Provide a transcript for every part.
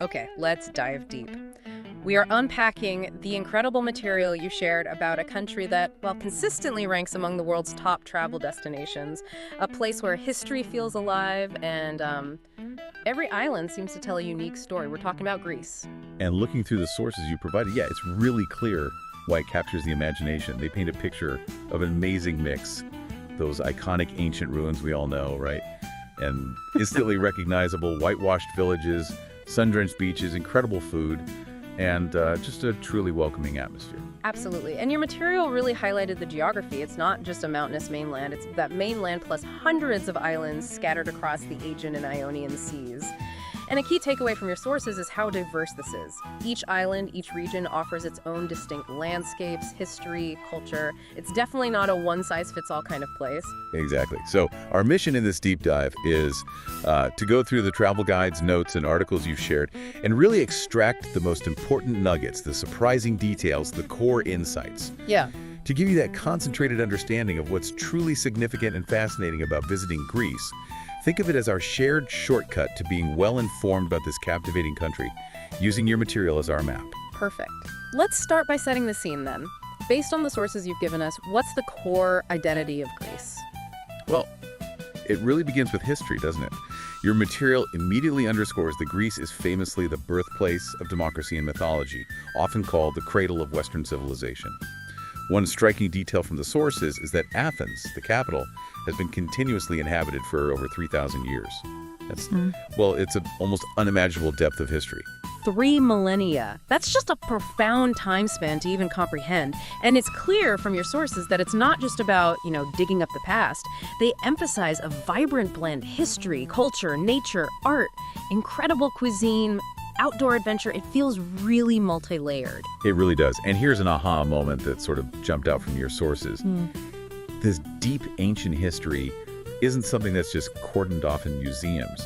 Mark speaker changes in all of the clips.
Speaker 1: Okay, let's dive deep. We are unpacking the incredible material you shared about a country that, well, consistently ranks among the world's top travel destinations, a place where history feels alive, and every island seems to tell a unique story. We're talking about Greece.
Speaker 2: And looking through the sources you provided, yeah, it's really clear why it captures the imagination. They paint a picture of an amazing mix. Those iconic ancient ruins we all know, right? And instantly recognizable whitewashed villages, sun-drenched beaches, incredible food, and just a truly welcoming atmosphere.
Speaker 1: Absolutely. And your material really highlighted the geography. It's not just a mountainous mainland, it's that mainland plus hundreds of islands scattered across the Aegean and Ionian seas. And a key takeaway from your sources is how diverse this is. Each island, each region offers its own distinct landscapes, history, culture. It's definitely not a one-size-fits-all kind of place.
Speaker 2: Exactly. So our mission in this deep dive is to go through the travel guides, notes, and articles you've shared and really extract the most important nuggets, the surprising details, the core insights.
Speaker 1: Yeah.
Speaker 2: To give you that concentrated understanding of what's truly significant and fascinating about visiting Greece, think of it as our shared shortcut to being well-informed about this captivating country, using your material as our map.
Speaker 1: Perfect. Let's start by setting the scene then. Based on the sources you've given us, what's the core identity of Greece?
Speaker 2: Well, it really begins with history, doesn't it? Your material immediately underscores that Greece is famously the birthplace of democracy and mythology, often called the cradle of Western civilization. One striking detail from the sources is that Athens, the capital, has been continuously inhabited for over 3,000 years. Well, it's an almost unimaginable depth of history.
Speaker 1: 3 millennia. That's just a profound time span to even comprehend. And it's clear from your sources that it's not just about, digging up the past. They emphasize a vibrant blend: history, culture, nature, art, incredible cuisine, outdoor adventure. It feels really multi-layered.
Speaker 2: It really does. And here's an aha moment that sort of jumped out from your sources. This deep ancient history isn't something that's just cordoned off in museums,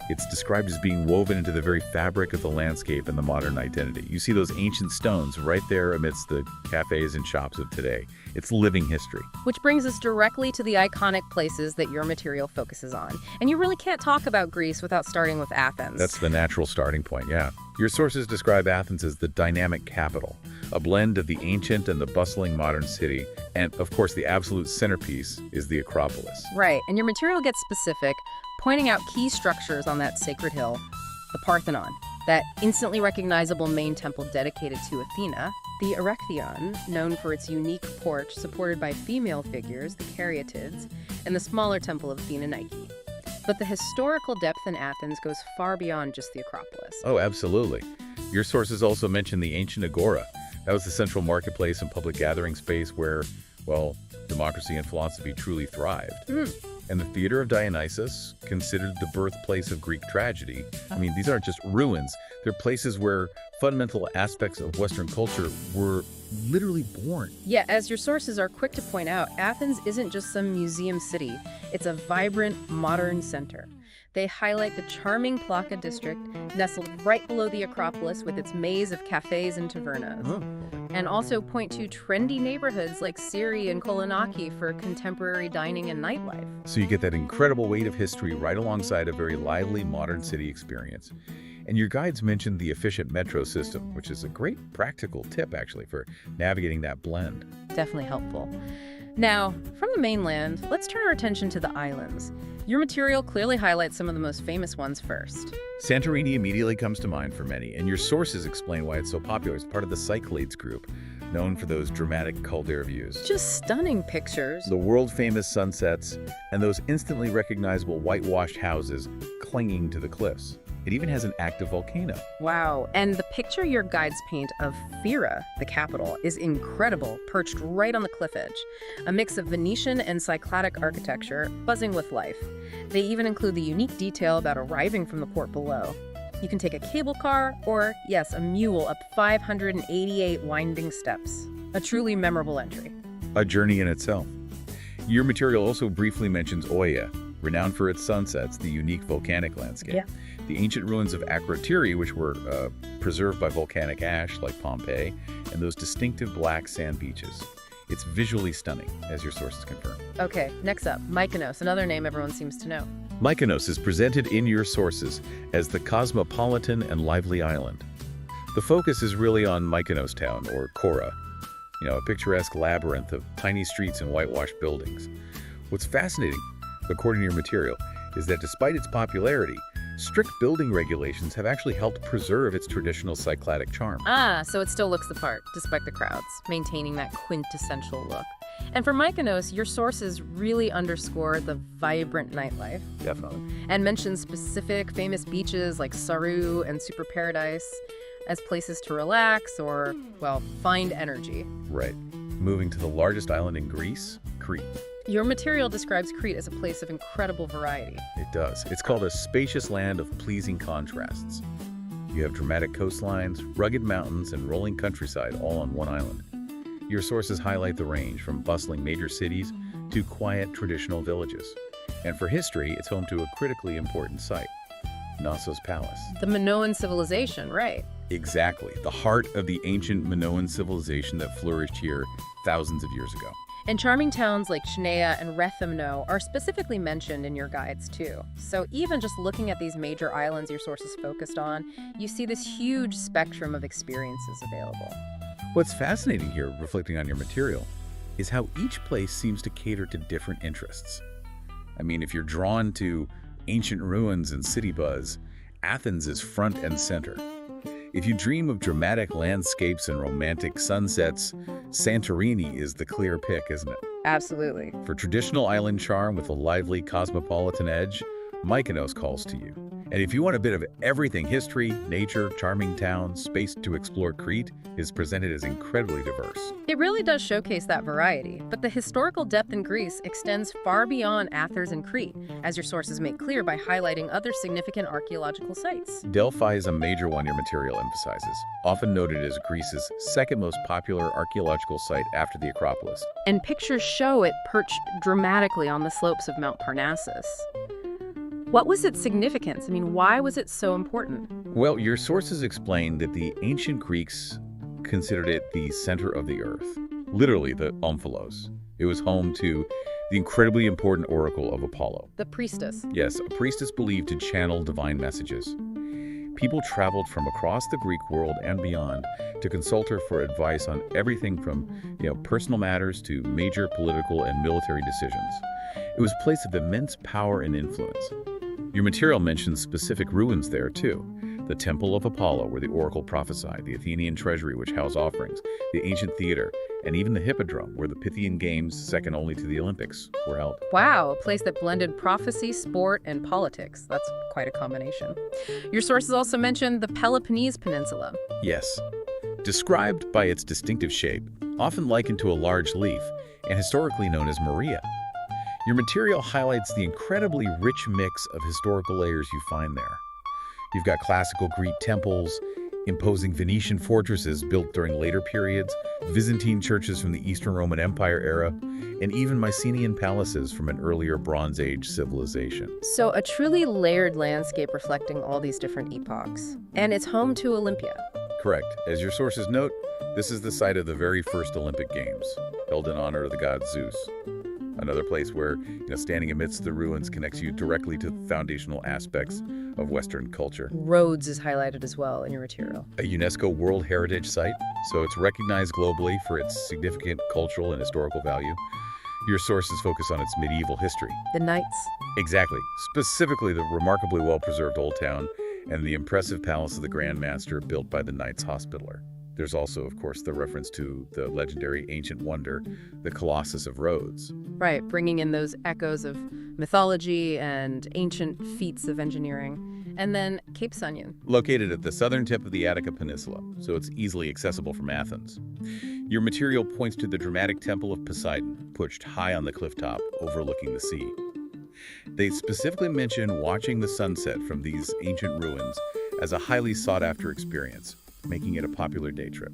Speaker 2: It's described as being woven into the very fabric of the landscape and the modern identity. You see those ancient stones right there amidst the cafes and shops of today. It's living history.
Speaker 1: Which brings us directly to the iconic places that your material focuses on. And you really can't talk about Greece without starting with Athens.
Speaker 2: That's the natural starting point, yeah. Your sources describe Athens as the dynamic capital, a blend of the ancient and the bustling modern city. And, of course, the absolute centerpiece is the Acropolis.
Speaker 1: Right, and your material gets specific, pointing out key structures on that sacred hill: the Parthenon, that instantly recognizable main temple dedicated to Athena; the Erechtheion, known for its unique porch supported by female figures, the Caryatids; and the smaller temple of Athena Nike. But the historical depth in Athens goes far beyond just the Acropolis.
Speaker 2: Oh, absolutely. Your sources also mention the ancient agora. That was the central marketplace and public gathering space where, well, democracy and philosophy truly thrived. And the Theater of Dionysus, considered the birthplace of Greek tragedy. I mean, these aren't just ruins. They're places where fundamental aspects of Western culture were literally born.
Speaker 1: Yeah, as your sources are quick to point out, Athens isn't just some museum city. It's a vibrant, modern center. They highlight the charming Plaka district, nestled right below the Acropolis with its maze of cafes and tavernas. And also point to trendy neighborhoods like Siri and Kolonaki for contemporary dining and nightlife.
Speaker 2: So you get that incredible weight of history right alongside a very lively modern city experience. And your guides mentioned the efficient metro system, which is a great practical tip, actually, for navigating that blend.
Speaker 1: Definitely helpful. Now, from the mainland, let's turn our attention to the islands. Your material clearly highlights some of the most famous ones first.
Speaker 2: Santorini immediately comes to mind for many, and your sources explain why it's so popular as part of the Cyclades group, known for those dramatic caldera views.
Speaker 1: Just stunning pictures.
Speaker 2: The world-famous sunsets, and those instantly recognizable whitewashed houses clinging to the cliffs. It even has an active volcano.
Speaker 1: Wow, and the picture your guides paint of Fira, the capital, is incredible, perched right on the cliff edge. A mix of Venetian and Cycladic architecture, buzzing with life. They even include the unique detail about arriving from the port below. You can take a cable car or, yes, a mule up 588 winding steps. A truly memorable entry.
Speaker 2: A journey in itself. Your material also briefly mentions Oia, renowned for its sunsets, the unique volcanic landscape.
Speaker 1: Yeah.
Speaker 2: The ancient ruins of Akrotiri, which were preserved by volcanic ash like Pompeii, and those distinctive black sand beaches. It's visually stunning, as your sources confirm.
Speaker 1: Okay, next up, Mykonos, another name everyone seems to know.
Speaker 2: Mykonos is presented in your sources as the cosmopolitan and lively island. The focus is really on Mykonos town, or Kora, a picturesque labyrinth of tiny streets and whitewashed buildings. What's fascinating, according to your material, is that despite its popularity, strict building regulations have actually helped preserve its traditional Cycladic charm.
Speaker 1: So it still looks the part, despite the crowds, maintaining that quintessential look. And for Mykonos, your sources really underscore the vibrant nightlife.
Speaker 2: Definitely.
Speaker 1: And mention specific famous beaches like Saru and Super Paradise as places to relax or, well, find energy.
Speaker 2: Right. Moving to the largest island in Greece, Crete.
Speaker 1: Your material describes Crete as a place of incredible variety.
Speaker 2: It does. It's called a spacious land of pleasing contrasts. You have dramatic coastlines, rugged mountains, and rolling countryside all on one island. Your sources highlight the range from bustling major cities to quiet traditional villages. And for history, it's home to a critically important site, Knossos Palace.
Speaker 1: The Minoan civilization, right?
Speaker 2: Exactly, the heart of the ancient Minoan civilization that flourished here thousands of years ago.
Speaker 1: And charming towns like Chnea and Rethymno are specifically mentioned in your guides too. So even just looking at these major islands your sources focused on, you see this huge spectrum of experiences available.
Speaker 2: What's fascinating here, reflecting on your material, is how each place seems to cater to different interests. I mean, if you're drawn to ancient ruins and city buzz, Athens is front and center. If you dream of dramatic landscapes and romantic sunsets, Santorini is the clear pick, isn't it?
Speaker 1: Absolutely.
Speaker 2: For traditional island charm with a lively cosmopolitan edge, Mykonos calls to you. And if you want a bit of everything history, nature, charming towns, space to explore, Crete is presented as incredibly diverse.
Speaker 1: It really does showcase that variety, but the historical depth in Greece extends far beyond Athens and Crete, as your sources make clear by highlighting other significant archaeological sites.
Speaker 2: Delphi is a major one your material emphasizes, often noted as Greece's second most popular archaeological site after the Acropolis.
Speaker 1: And pictures show it perched dramatically on the slopes of Mount Parnassus. What was its significance? I mean, why was it so important?
Speaker 2: Well, your sources explain that the ancient Greeks considered it the center of the earth, literally the omphalos. It was home to the incredibly important oracle of Apollo.
Speaker 1: The priestess.
Speaker 2: Yes, a priestess believed to channel divine messages. People traveled from across the Greek world and beyond to consult her for advice on everything from, personal matters to major political and military decisions. It was a place of immense power and influence. Your material mentions specific ruins there, too. The Temple of Apollo, where the oracle prophesied, the Athenian treasury, which housed offerings, the ancient theater, and even the Hippodrome, where the Pythian Games, second only to the Olympics, were held.
Speaker 1: Wow, a place that blended prophecy, sport, and politics. That's quite a combination. Your sources also mention the Peloponnese Peninsula.
Speaker 2: Yes. Described by its distinctive shape, often likened to a large leaf, and historically known as Maria. Your material highlights the incredibly rich mix of historical layers you find there. You've got classical Greek temples, imposing Venetian fortresses built during later periods, Byzantine churches from the Eastern Roman Empire era, and even Mycenaean palaces from an earlier Bronze Age civilization.
Speaker 1: So a truly layered landscape reflecting all these different epochs. And it's home to Olympia.
Speaker 2: Correct. As your sources note, this is the site of the very first Olympic Games, held in honor of the god Zeus. Another place where, standing amidst the ruins connects you directly to foundational aspects of Western culture.
Speaker 1: Rhodes is highlighted as well in your material.
Speaker 2: A UNESCO World Heritage Site, so it's recognized globally for its significant cultural and historical value. Your sources focus on its medieval history.
Speaker 1: The Knights.
Speaker 2: Exactly. Specifically the remarkably well-preserved Old Town and the impressive Palace of the Grand Master built by the Knights Hospitaller. There's also, of course, the reference to the legendary ancient wonder, the Colossus of Rhodes.
Speaker 1: Right, bringing in those echoes of mythology and ancient feats of engineering. And then Cape Sunion.
Speaker 2: Located at the southern tip of the Attica Peninsula, so it's easily accessible from Athens. Your material points to the dramatic Temple of Poseidon, perched high on the clifftop, overlooking the sea. They specifically mention watching the sunset from these ancient ruins as a highly sought-after experience, making it a popular day trip.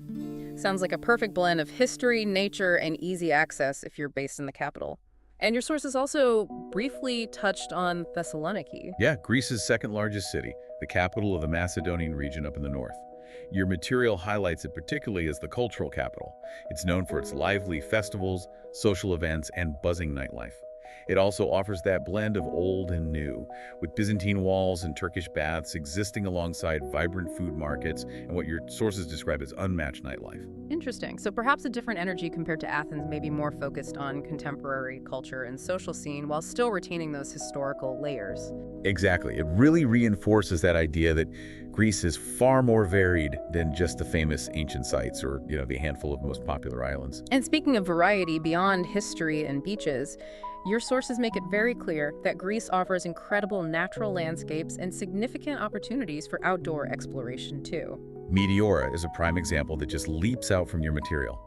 Speaker 1: Sounds like a perfect blend of history, nature, and easy access if you're based in the capital. And your sources also briefly touched on Thessaloniki.
Speaker 2: Yeah, Greece's second largest city, the capital of the Macedonian region up in the north. Your material highlights it particularly as the cultural capital. It's known for its lively festivals, social events, and buzzing nightlife. It also offers that blend of old and new, with Byzantine walls and Turkish baths existing alongside vibrant food markets and what your sources describe as unmatched nightlife.
Speaker 1: Interesting. So perhaps a different energy compared to Athens, maybe more focused on contemporary culture and social scene while still retaining those historical layers.
Speaker 2: Exactly. It really reinforces that idea that Greece is far more varied than just the famous ancient sites or, the handful of most popular islands.
Speaker 1: And speaking of variety beyond history and beaches, your sources make it very clear that Greece offers incredible natural landscapes and significant opportunities for outdoor exploration too.
Speaker 2: Meteora is a prime example that just leaps out from your material.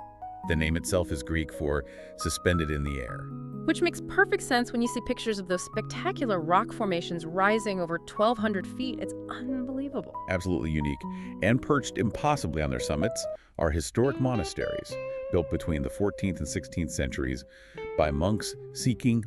Speaker 2: The name itself is Greek for suspended in the air.
Speaker 1: Which makes perfect sense when you see pictures of those spectacular rock formations rising over 1,200 feet. It's unbelievable.
Speaker 2: Absolutely unique. And perched impossibly on their summits are historic monasteries, built between the 14th and 16th centuries by monks seeking,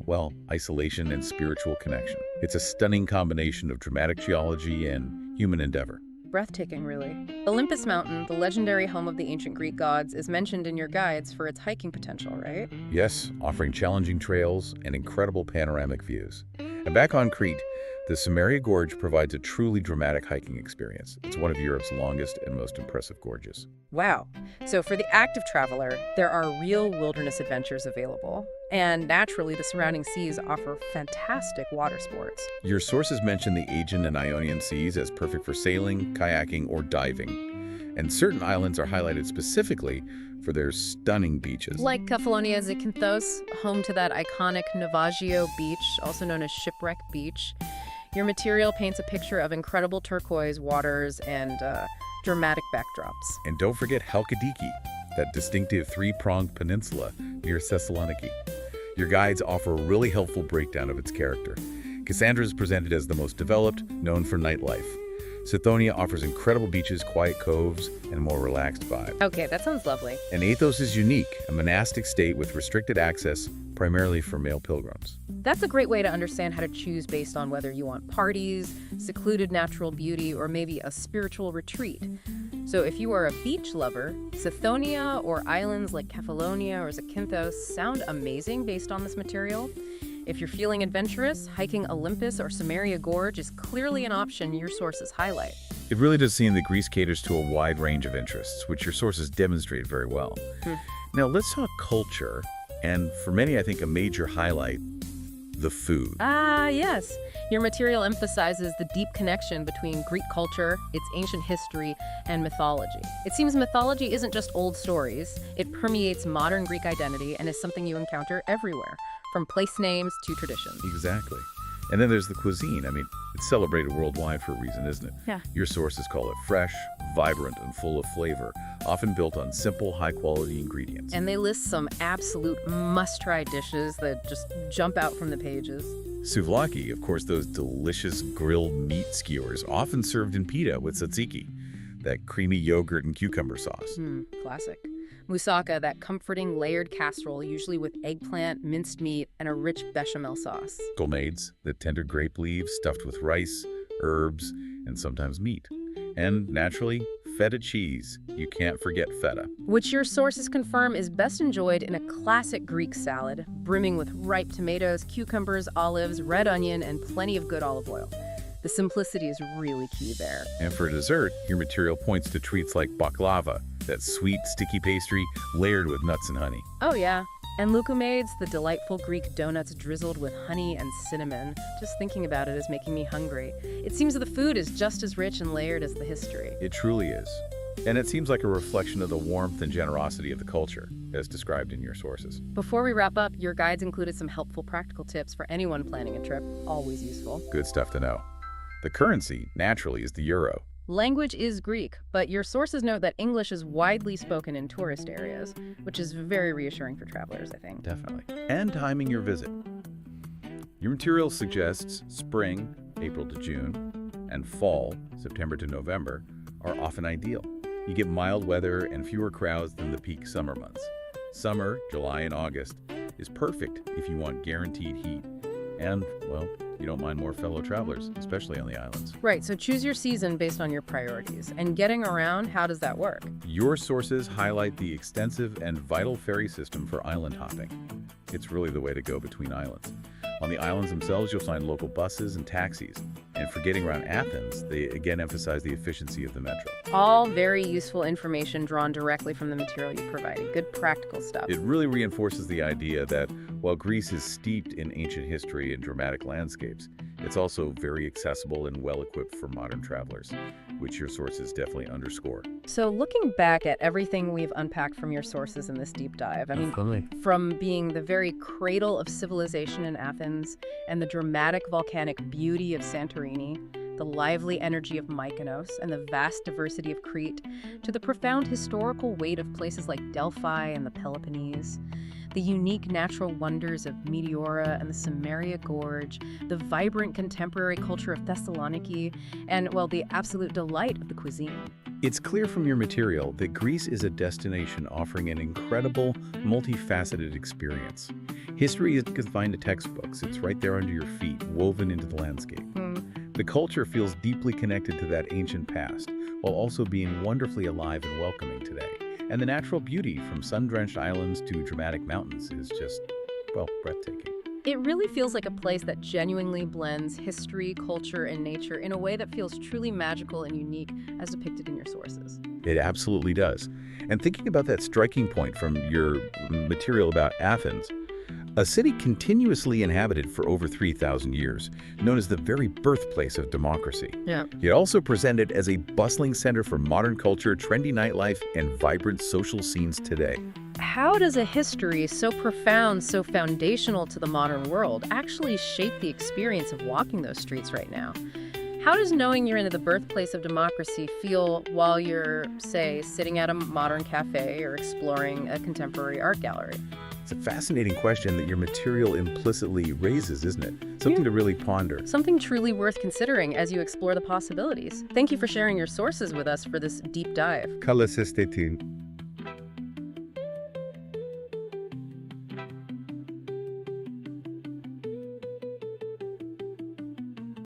Speaker 2: isolation and spiritual connection. It's a stunning combination of dramatic geology and human endeavor.
Speaker 1: Breathtaking, really. Olympus Mountain, the legendary home of the ancient Greek gods, is mentioned in your guides for its hiking potential, right?
Speaker 2: Yes, offering challenging trails and incredible panoramic views. And back on Crete, the Samaria Gorge provides a truly dramatic hiking experience. It's one of Europe's longest and most impressive gorges.
Speaker 1: Wow. So for the active traveler, there are real wilderness adventures available. And naturally, the surrounding seas offer fantastic water sports.
Speaker 2: Your sources mention the Aegean and Ionian Seas as perfect for sailing, kayaking, or diving. And certain islands are highlighted specifically for their stunning beaches.
Speaker 1: Like Kefalonia Zakynthos, home to that iconic Navajo beach, also known as Shipwreck Beach. Your material paints a picture of incredible turquoise waters and dramatic backdrops.
Speaker 2: And don't forget Halkidiki, that distinctive three-pronged peninsula near Thessaloniki. Your guides offer a really helpful breakdown of its character. Cassandra is presented as the most developed, known for nightlife. Sithonia offers incredible beaches, quiet coves, and a more relaxed vibe.
Speaker 1: Okay, that sounds lovely.
Speaker 2: And Athos is unique, a monastic state with restricted access, primarily for male pilgrims.
Speaker 1: That's a great way to understand how to choose based on whether you want parties, secluded natural beauty, or maybe a spiritual retreat. So if you are a beach lover, Sithonia or islands like Kefalonia or Zakynthos sound amazing based on this material. If you're feeling adventurous, hiking Olympus or Samaria Gorge is clearly an option your sources highlight.
Speaker 2: It really does seem that Greece caters to a wide range of interests, which your sources demonstrate very well. Now, let's talk culture, and for many, I think a major highlight, the food.
Speaker 1: Yes. Your material emphasizes the deep connection between Greek culture, its ancient history, and mythology. It seems mythology isn't just old stories. It permeates modern Greek identity and is something you encounter everywhere, from place names to traditions.
Speaker 2: Exactly. And then there's the cuisine. It's celebrated worldwide for a reason, isn't it?
Speaker 1: Yeah.
Speaker 2: Your sources call it fresh, vibrant, and full of flavor, often built on simple, high-quality ingredients.
Speaker 1: And they list some absolute must-try dishes that just jump out from the pages.
Speaker 2: Souvlaki, of course, those delicious grilled meat skewers, often served in pita with tzatziki, that creamy yogurt and cucumber sauce.
Speaker 1: Classic. Moussaka, that comforting layered casserole, usually with eggplant, minced meat, and a rich bechamel sauce.
Speaker 2: Dolmades, the tender grape leaves stuffed with rice, herbs, and sometimes meat. And naturally, feta cheese. You can't forget feta.
Speaker 1: Which your sources confirm is best enjoyed in a classic Greek salad, brimming with ripe tomatoes, cucumbers, olives, red onion, and plenty of good olive oil. The simplicity is really key there.
Speaker 2: And for dessert, your material points to treats like baklava, that sweet, sticky pastry layered with nuts and honey.
Speaker 1: Oh yeah, and loukoumades, the delightful Greek donuts drizzled with honey and cinnamon. Just thinking about it is making me hungry. It seems that the food is just as rich and layered as the history.
Speaker 2: It truly is. And it seems like a reflection of the warmth and generosity of the culture, as described in your sources.
Speaker 1: Before we wrap up, your guides included some helpful practical tips for anyone planning a trip. Always useful.
Speaker 2: Good stuff to know. The currency, naturally, is the euro.
Speaker 1: Language is Greek, but your sources note that English is widely spoken in tourist areas, which is very reassuring for travelers, I think.
Speaker 2: Definitely. And timing your visit. Your material suggests spring, April to June, and fall, September to November, are often ideal. You get mild weather and fewer crowds than the peak summer months. Summer, July and August, is perfect if you want guaranteed heat and, you don't mind more fellow travelers, especially on the islands.
Speaker 1: Right, so choose your season based on your priorities. And getting around, how does that work?
Speaker 2: Your sources highlight the extensive and vital ferry system for island hopping. It's really the way to go between islands. On the islands themselves, you'll find local buses and taxis. And for getting around Athens, they again emphasize the efficiency of the metro.
Speaker 1: All very useful information drawn directly from the material you provided. Good practical stuff.
Speaker 2: It really reinforces the idea that while Greece is steeped in ancient history and dramatic landscapes, it's also very accessible and well-equipped for modern travelers, which your sources definitely underscore.
Speaker 1: So looking back at everything we've unpacked from your sources in this deep dive, I mean, from being the very cradle of civilization in Athens and the dramatic volcanic beauty of Santorini, the lively energy of Mykonos, and the vast diversity of Crete, to the profound historical weight of places like Delphi and the Peloponnese, the unique natural wonders of Meteora and the Samaria Gorge, the vibrant contemporary culture of Thessaloniki, and, well, the absolute delight of the cuisine.
Speaker 2: It's clear from your material that Greece is a destination offering an incredible, multifaceted experience. History isn't confined to textbooks. It's right there under your feet, woven into the landscape. The culture feels deeply connected to that ancient past, while also being wonderfully alive and welcoming today. And the natural beauty, from sun-drenched islands to dramatic mountains, is just, well, breathtaking.
Speaker 1: It really feels like a place that genuinely blends history, culture, and nature in a way that feels truly magical and unique as depicted in your sources.
Speaker 2: It absolutely does. And thinking about that striking point from your material about Athens, a city continuously inhabited for over 3,000 years, known as the very birthplace of democracy.
Speaker 1: Yeah.
Speaker 2: Yet also presented as a bustling center for modern culture, trendy nightlife, and vibrant social scenes today.
Speaker 1: How does a history so profound, so foundational to the modern world actually shape the experience of walking those streets right now? How does knowing you're in the birthplace of democracy feel while you're, say, sitting at a modern cafe or exploring a contemporary art gallery?
Speaker 2: It's a fascinating question that your material implicitly raises, isn't it? Something to really ponder.
Speaker 1: Something truly worth considering as you explore the possibilities. Thank you for sharing your sources with us for this deep dive.
Speaker 2: Kalasestetin.